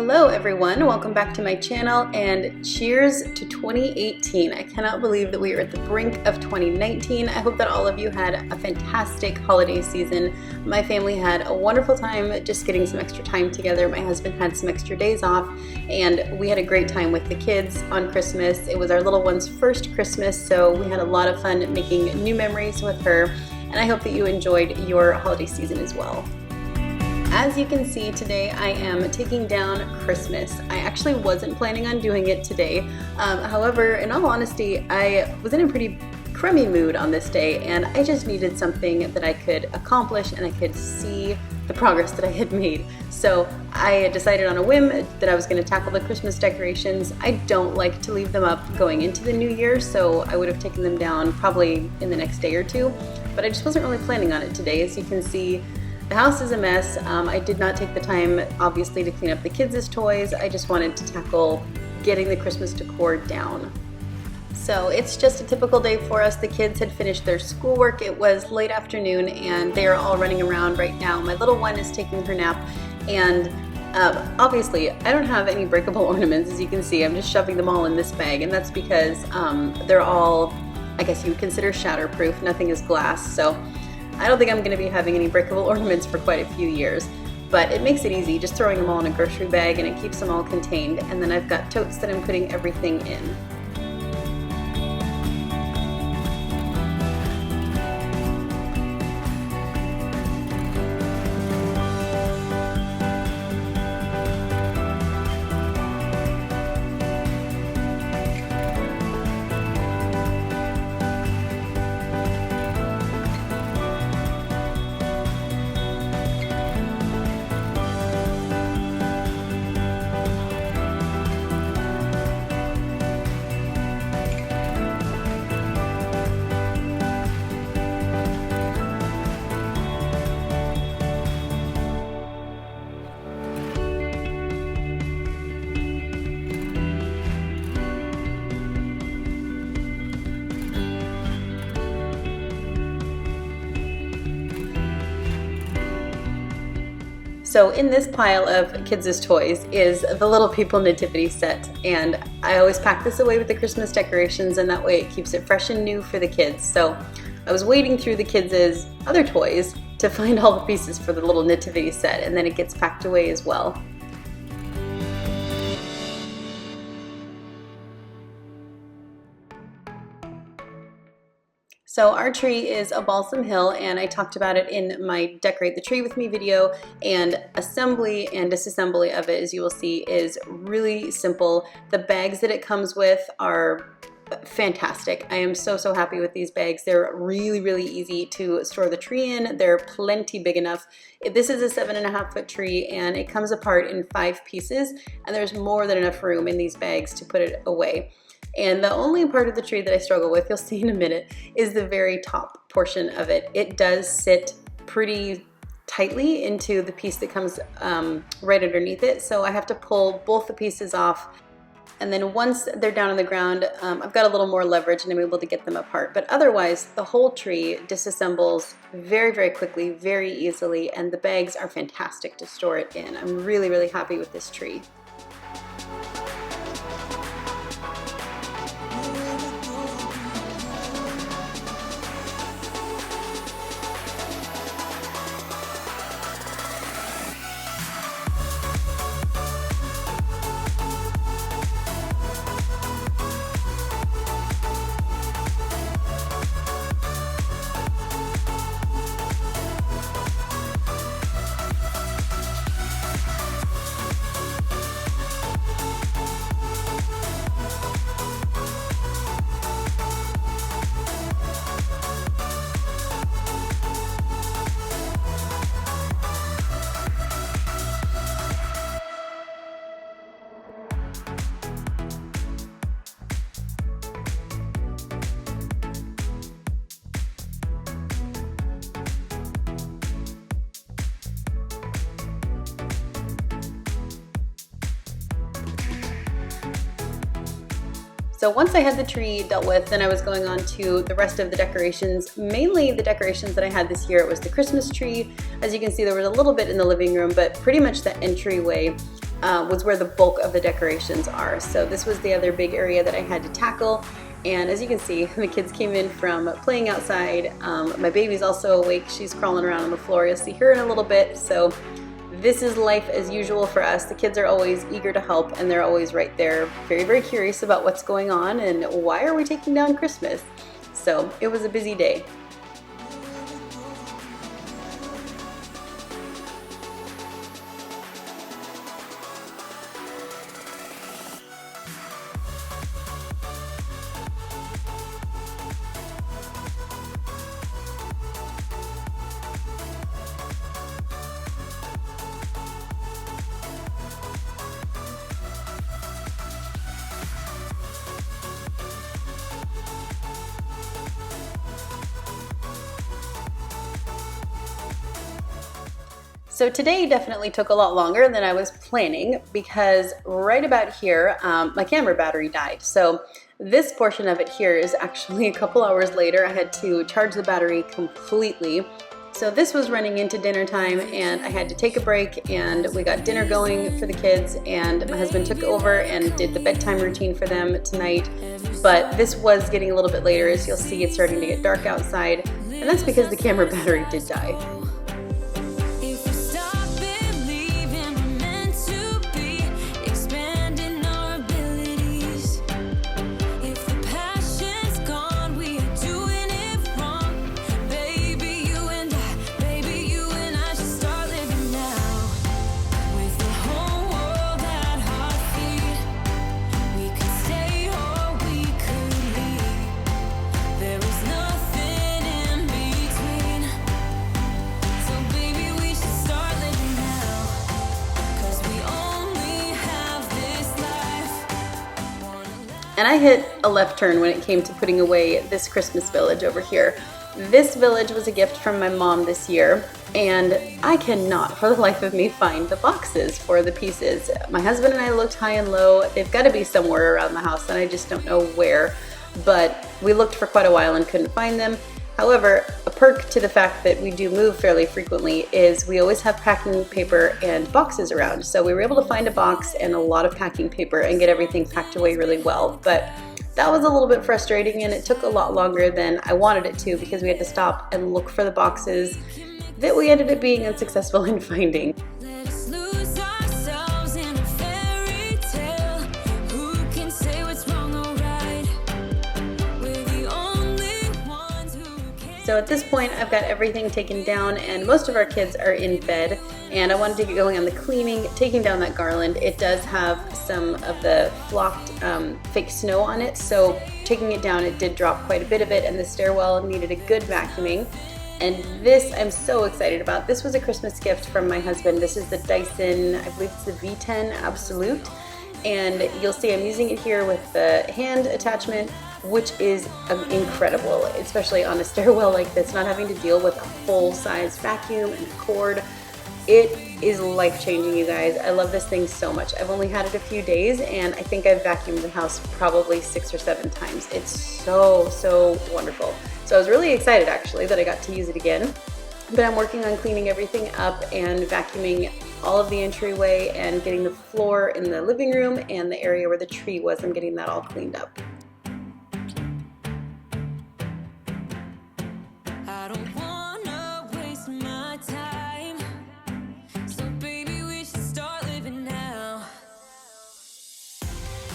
Hello everyone, welcome back to my channel and cheers to 2018. I cannot believe that we are at the brink of 2019. I hope that all of you had a fantastic holiday season. My family had a wonderful time just getting some extra time together. My husband had some extra days off and we had a great time with the kids on Christmas. It was our little one's first Christmas, so we had a lot of fun making new memories with her, and I hope that you enjoyed your holiday season as well. As you can see, today I am taking down Christmas. I actually wasn't planning on doing it today. However, in all honesty, I was in a pretty crummy mood on this day and I just needed something that I could accomplish and I could see the progress that I had made. So I decided on a whim that I was going to tackle the Christmas decorations. I don't like to leave them up going into the new year, so I would have taken them down probably in the next day or two, but I just wasn't really planning on it today. As you can see, the house is a mess. I did not take the time, obviously, to clean up the kids' toys. I just wanted to tackle getting the Christmas decor down. So it's just a typical day for us. The kids had finished their schoolwork. It was late afternoon and they are all running around right now. My little one is taking her nap and obviously I don't have any breakable ornaments. As you can see, I'm just shoving them all in this bag, and that's because they're all, I guess you would consider shatterproof. Nothing is glass, so I don't think I'm going to be having any breakable ornaments for quite a few years, but it makes it easy just throwing them all in a grocery bag and it keeps them all contained. And then I've got totes that I'm putting everything in. So in this pile of kids' toys is the Little People Nativity set, and I always pack this away with the Christmas decorations, and that way it keeps it fresh and new for the kids. So I was wading through the kids' other toys to find all the pieces for the little nativity set, and then it gets packed away as well. So our tree is a balsam hill, and I talked about it in my Decorate the Tree With Me video, and assembly and disassembly of it, as you will see, is really simple. The bags that it comes with are fantastic. I am so happy with these bags. They're really easy to store the tree in. They're plenty big enough. This is a 7.5 foot tree and it comes apart in 5 pieces, and there's more than enough room in these bags to put it away. And the only part of the tree that I struggle with, you'll see in a minute, is the very top portion of it. It does sit pretty tightly into the piece that comes right underneath it, so I have to pull both the pieces off. And then once they're down on the ground, I've got a little more leverage and I'm able to get them apart. But otherwise, the whole tree disassembles very quickly, very easily, and the bags are fantastic to store it in. I'm really happy with this tree. So once I had the tree dealt with, then I was going on to the rest of the decorations, mainly the decorations that I had this year. It was the Christmas tree. As you can see, there was a little bit in the living room, but pretty much the entryway was where the bulk of the decorations are. So this was the other big area that I had to tackle. And as you can see, the kids came in from playing outside. My baby's also awake. She's crawling around on the floor. You'll see her in a little bit. So this is life as usual for us. The kids are always eager to help, and they're always right there, very, very curious about what's going on and why are we taking down Christmas. So it was a busy day. So today definitely took a lot longer than I was planning because right about here, my camera battery died. So this portion of it here is actually a couple hours later. I had to charge the battery completely. So this was running into dinner time and I had to take a break, and we got dinner going for the kids, and my husband took over and did the bedtime routine for them tonight. But this was getting a little bit later. As you'll see, it's starting to get dark outside, and that's because the camera battery did die. And I hit a left turn when it came to putting away this Christmas village over here. This village was a gift from my mom this year, and I cannot for the life of me find the boxes for the pieces. My husband and I looked high and low. They've got to be somewhere around the house, and I just don't know where. But we looked for quite a while and couldn't find them. However, a perk to the fact that we do move fairly frequently is we always have packing paper and boxes around. So we were able to find a box and a lot of packing paper and get everything packed away really well. But that was a little bit frustrating, and it took a lot longer than I wanted it to because we had to stop and look for the boxes that we ended up being unsuccessful in finding. So at this point, I've got everything taken down and most of our kids are in bed, and I wanted to get going on the cleaning, taking down that garland. It does have some of the flocked fake snow on it, so taking it down, it did drop quite a bit of it, and the stairwell needed a good vacuuming. And this I'm so excited about. This was a Christmas gift from my husband. This is the Dyson, I believe it's the V10 Absolute, and you'll see I'm using it here with the hand attachment, which is incredible, especially on a stairwell like this, not having to deal with a full-size vacuum and a cord. It is life-changing, you guys. I love this thing so much. I've only had it a few days, and I think I've vacuumed the house probably 6 or 7 times. It's so wonderful. So I was really excited, actually, that I got to use it again. But I'm working on cleaning everything up and vacuuming all of the entryway and getting the floor in the living room and the area where the tree was. I'm getting that all cleaned up.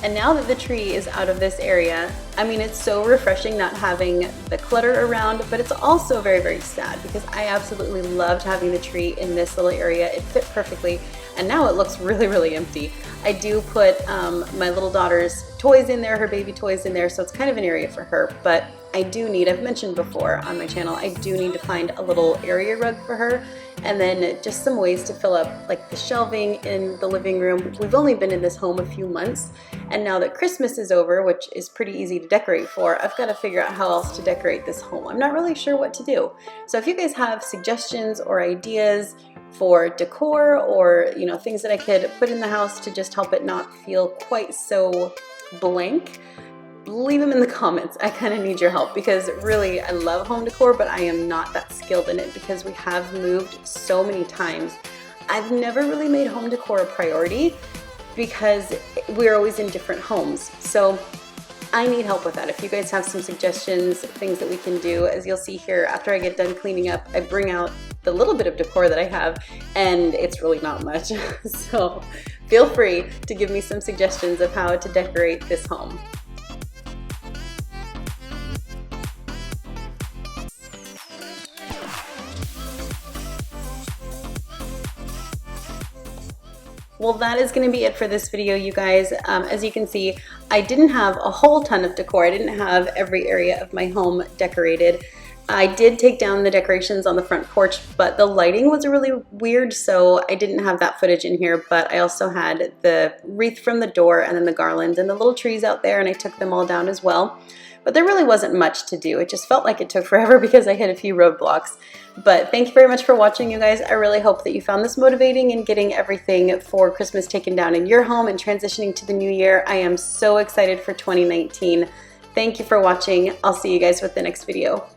And now that the tree is out of this area, I mean, it's so refreshing not having the clutter around, but it's also very, very sad because I absolutely loved having the tree in this little area. It fit perfectly, and now it looks really, really empty. I do put my little daughter's toys in there, her baby toys in there, so it's kind of an area for her, but I do need, I've mentioned before on my channel, I do need to find a little area rug for her, and then just some ways to fill up like the shelving in the living room. We've only been in this home a few months, and now that Christmas is over, which is pretty easy to decorate for, I've got to figure out how else to decorate this home. I'm not really sure what to do. So if you guys have suggestions or ideas for decor, or things that I could put in the house to just help it not feel quite so blank, leave them in the comments. I kind of need your help because really I love home decor, but I am not that skilled in it because we have moved so many times. I've never really made home decor a priority because we're always in different homes. So I need help with that. If you guys have some suggestions, things that we can do, as you'll see here, after I get done cleaning up, I bring out the little bit of decor that I have, and it's really not much. So feel free to give me some suggestions of how to decorate this home. Well, that is going to be it for this video, you guys. As you can see, I didn't have a whole ton of decor. I didn't have every area of my home decorated. I did take down the decorations on the front porch, but the lighting was really weird, so I didn't have that footage in here. But I also had the wreath from the door and then the garlands and the little trees out there, and I took them all down as well. But there really wasn't much to do. It just felt like it took forever because I hit a few roadblocks. But thank you very much for watching, you guys. I really hope that you found this motivating in getting everything for Christmas taken down in your home and transitioning to the new year. I am so excited for 2019. Thank you for watching. I'll see you guys with the next video.